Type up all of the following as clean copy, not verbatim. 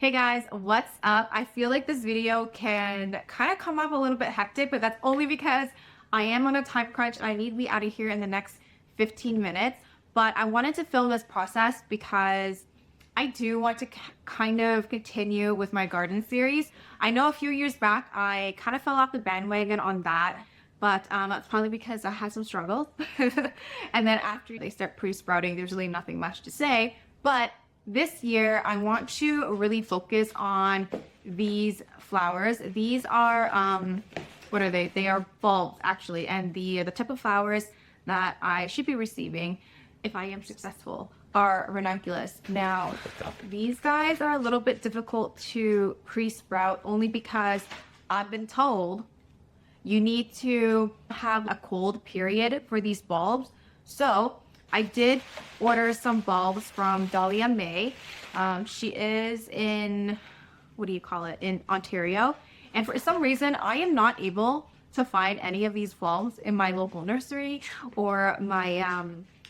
Hey guys, what's up? I feel like this video can kind of come off a little bit hectic, but that's only because I am on a time crunch and I need to be out of here in the next 15 minutes. But I wanted to film this process because I do want to kind of continue with my garden series. I know a few years back I kind of fell off the bandwagon on that, but that's probably because I had some struggles. And then after they start pre-sprouting, there's really nothing much to say. But this year, I want to really focus on these flowers. These are, what are they? They are bulbs, actually. And the type of flowers that I should be receiving, if I am successful, are Ranunculus. Now, these guys are a little bit difficult to pre-sprout only because I've been told you need to have a cold period for these bulbs. So I did order some bulbs from Dahlia Mae. She is in, what do you call it, in Ontario. And for some reason, I am not able to find any of these bulbs in my local nursery or my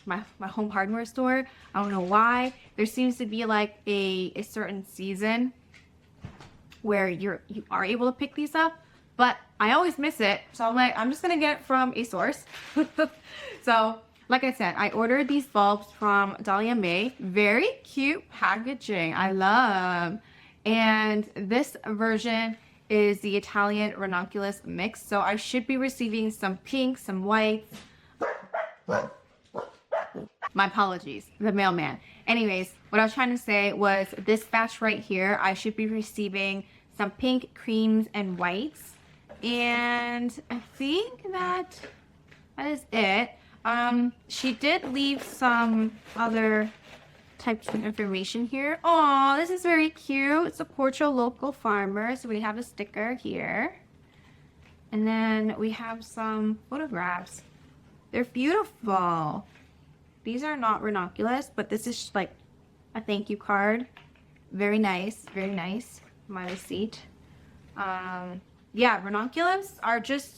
my home hardware store. I don't know why. There seems to be like a certain season where you are able to pick these up, but I always miss it. So I'm like, I'm just gonna get it from a source. So like I said, I ordered these bulbs from Dahlia Mae. Very cute packaging. I love. And this version is the Italian Ranunculus mix. So I should be receiving some pink, some whites. My apologies, the mailman. Anyways, what I was trying to say was this batch right here, I should be receiving some pink, creams, and whites. And I think that is it. She did leave some other types of information here. Oh, this is very cute. Support your local farmer. So we have a sticker here. And then we have some photographs. They're beautiful. These are not ranunculus, but this is like a thank you card. Very nice, very nice. My receipt. Yeah, ranunculus are just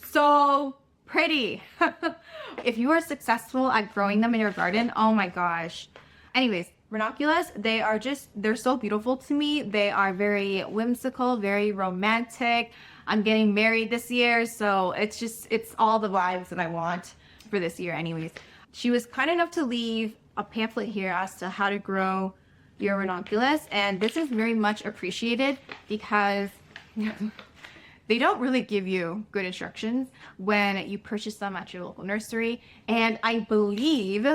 so pretty. If you are successful at growing them in your garden, oh my gosh. Anyways, ranunculus, they're so beautiful to me. They are very whimsical, very romantic. I'm getting married this year, so it's all the vibes that I want for this year anyways. She was kind enough to leave a pamphlet here as to how to grow your ranunculus, and this is very much appreciated because they don't really give you good instructions when you purchase them at your local nursery. And I believe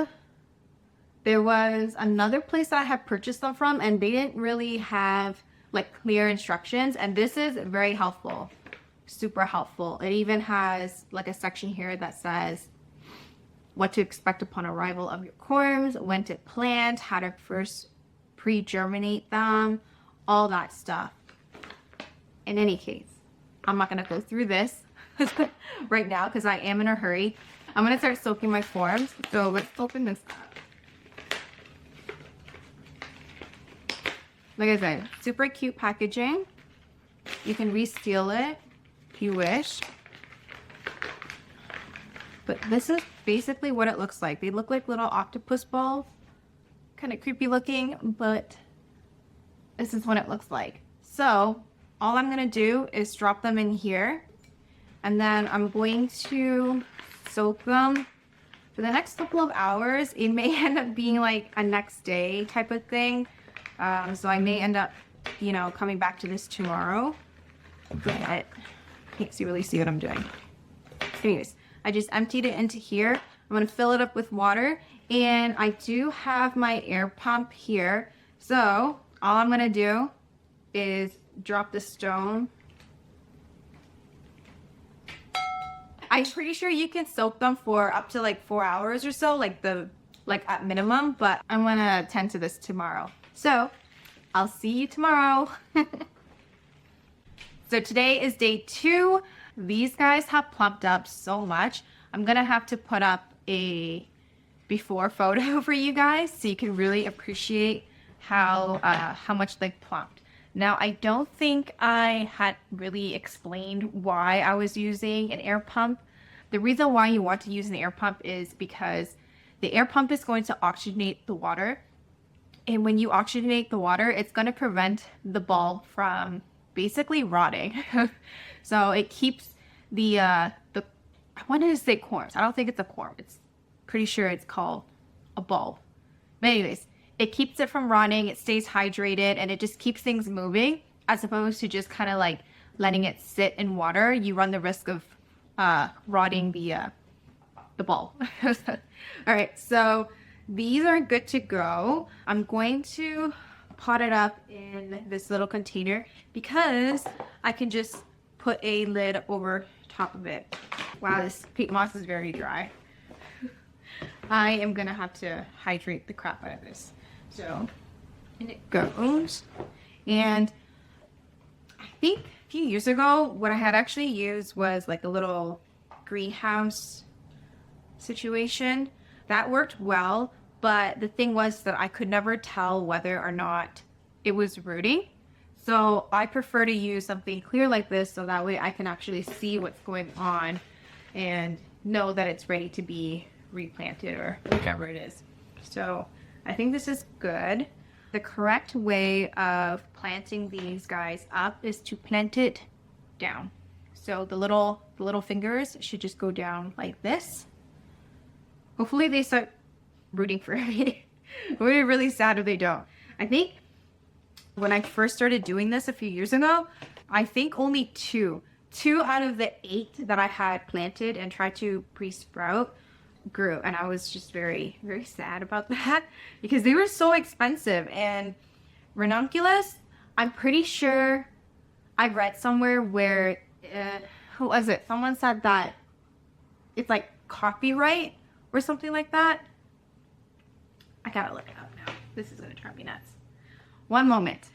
there was another place that I had purchased them from and they didn't really have like clear instructions, and this is very helpful, super helpful. It even has like a section here that says what to expect upon arrival of your corms, when to plant, how to first pre-germinate them, all that stuff. In any case, I'm not going to go through this right now because I am in a hurry. I'm going to start soaking my forms. So let's open this up. Like I said, super cute packaging. You can reseal it if you wish. But this is basically what it looks like. They look like little octopus balls. Kind of creepy looking, but this is what it looks like. So all I'm going to do is drop them in here, and then I'm going to soak them for the next couple of hours. It may end up being like a next day type of thing. So I may end up, you know, coming back to this tomorrow. But can't really see what I'm doing. Anyways, I just emptied it into here. I'm going to fill it up with water, and I do have my air pump here. So all I'm going to do is drop the stone. I'm pretty sure you can soak them for up to like 4 hours or so, like at minimum, but I'm gonna attend to this tomorrow. So I'll see you tomorrow. So today is day 2. These guys have plumped up so much. I'm gonna have to put up a before photo for you guys so you can really appreciate how much they plumped. Now, I don't think I had really explained why I was using an air pump. The reason why you want to use an air pump is because the air pump is going to oxygenate the water, And when you oxygenate the water, it's going to prevent the bulb from basically rotting. So it keeps I wanted to say corms. I don't think it's a corm. It's pretty sure it's called a bulb. But anyways, it keeps it from rotting. It stays hydrated, and it just keeps things moving, as opposed to just kind of like letting it sit in water. You run the risk of rotting the bulb. All right, so these are good to go. I'm going to pot it up in this little container because I can just put a lid over top of it. Wow, this peat moss is very dry. I am gonna have to hydrate the crap out of this. So, in it goes. And I think a few years ago, what I had actually used was like a little greenhouse situation. That worked well, but the thing was that I could never tell whether or not it was rooting. So I prefer to use something clear like this, so that way I can actually see what's going on and know that it's ready to be replanted or whatever it is. So I think this is good. The correct way of planting these guys up is to plant it down. So the little fingers should just go down like this. Hopefully they start rooting for me. It would be really sad if they don't. I think when I first started doing this a few years ago, I think only two out of the 8 that I had planted and tried to pre-sprout grew, and I was just very, very sad about that because they were so expensive. And Ranunculus, I'm pretty sure I read somewhere where who was it? Someone said that it's like copyright or something like that. I gotta look it up now. This is gonna drive me nuts. One moment.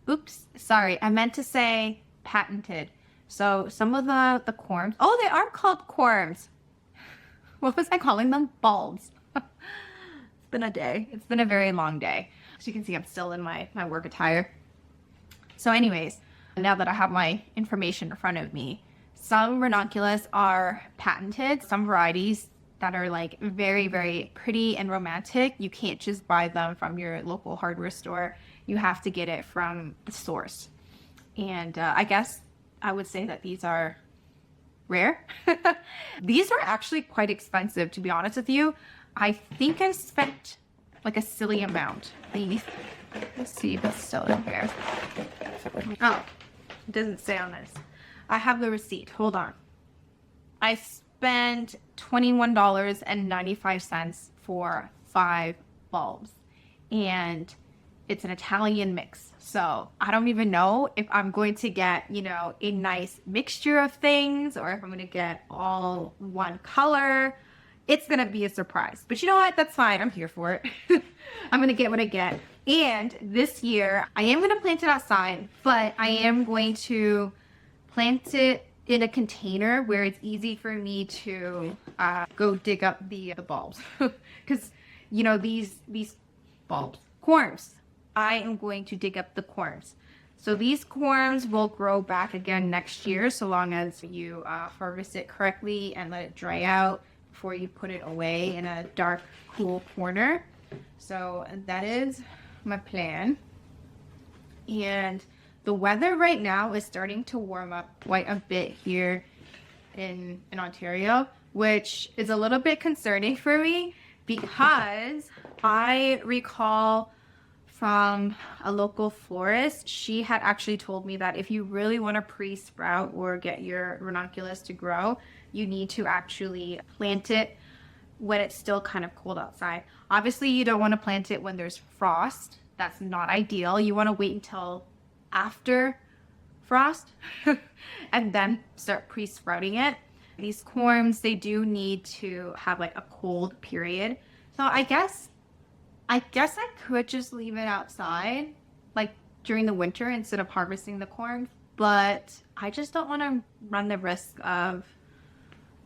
Oops, sorry. I meant to say patented. So some of the corms. Oh, they are called corms. What was I calling them? Bulbs. It's been a day. It's been a very long day. As you can see, I'm still in my work attire. So anyways, now that I have my information in front of me, some ranunculus are patented. Some varieties that are like very, very pretty and romantic, you can't just buy them from your local hardware store. You have to get it from the source. And I guess I would say that these are rare. These are actually quite expensive, to be honest with you. I think I spent like a silly amount. Let's see if it's still in here. Oh, it doesn't say on this. I have the receipt. Hold on. I spent $21.95 for 5 bulbs, and it's an Italian mix. So I don't even know if I'm going to get, you know, a nice mixture of things or if I'm going to get all one color. It's going to be a surprise. But you know what? That's fine. I'm here for it. I'm going to get what I get. And this year, I am going to plant it outside, but I am going to plant it in a container where it's easy for me to go dig up the bulbs. Because, you know, these bulbs, corms, I am going to dig up the corms. So these corms will grow back again next year, so long as you harvest it correctly and let it dry out before you put it away in a dark, cool corner. So that is my plan. And the weather right now is starting to warm up quite a bit here in Ontario, which is a little bit concerning for me because I recall from a local florist, she had actually told me that if you really want to pre-sprout or get your ranunculus to grow, you need to actually plant it when it's still kind of cold outside. Obviously, you don't want to plant it when there's frost. That's not ideal. You want to wait until after frost and then start pre-sprouting it. These corms, they do need to have like a cold period. So I guess I could just leave it outside like during the winter instead of harvesting the corn, but I just don't want to run the risk of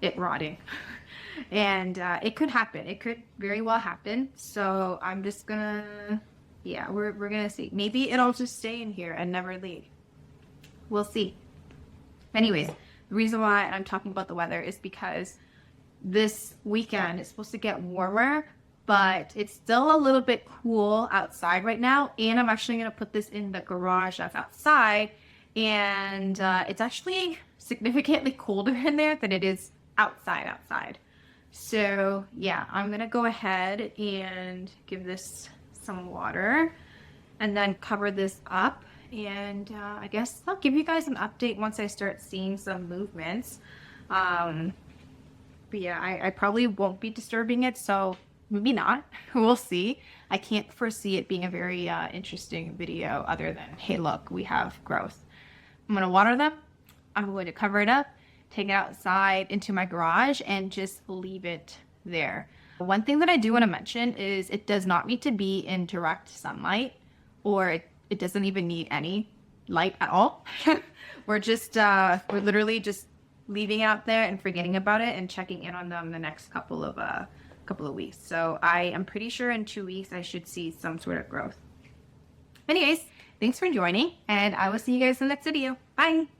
it rotting. And it could happen. It could very well happen. So I'm just gonna, yeah, we're gonna see. Maybe it'll just stay in here and never leave. We'll see. Anyways, the reason why I'm talking about the weather is because this weekend it's supposed to get warmer, but it's still a little bit cool outside right now. And I'm actually going to put this in the garage that's outside. And it's actually significantly colder in there than it is outside. So yeah, I'm going to go ahead and give this some water and then cover this up. And I guess I'll give you guys an update once I start seeing some movements. But yeah, I probably won't be disturbing it, so maybe not. We'll see. I can't foresee it being a very interesting video other than, hey, look, we have growth. I'm going to water them. I'm going to cover it up, take it outside into my garage, and just leave it there. One thing that I do want to mention is it does not need to be in direct sunlight, or it doesn't even need any light at all. We're literally just leaving it out there and forgetting about it and checking in on them the next couple of weeks. So I am pretty sure in 2 weeks I should see some sort of growth. Anyways, thanks for joining, and I will see you guys in the next video. Bye!